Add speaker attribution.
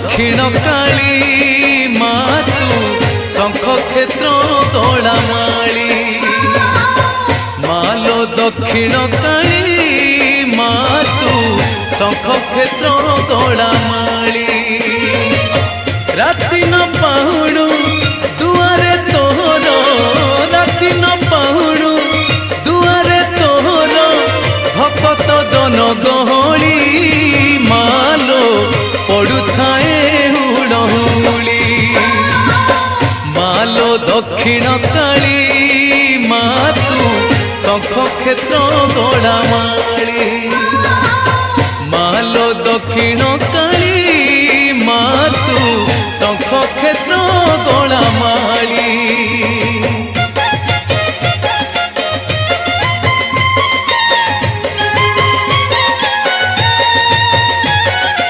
Speaker 1: दक्षिण काली मातु शंख क्षेत्र गड़ामाली मालो दक्षिण काली मातु शंख क्षेत्र गड़ामाली राति न पाहुणु दुआरे तोहर राति न पाहुणु दुआरे तोहर भक्त जन गहली मालो पड़ुथाए हुड़हुली मालो दक्षिण काली मातु शंख क्षेत्र गड़ामाली।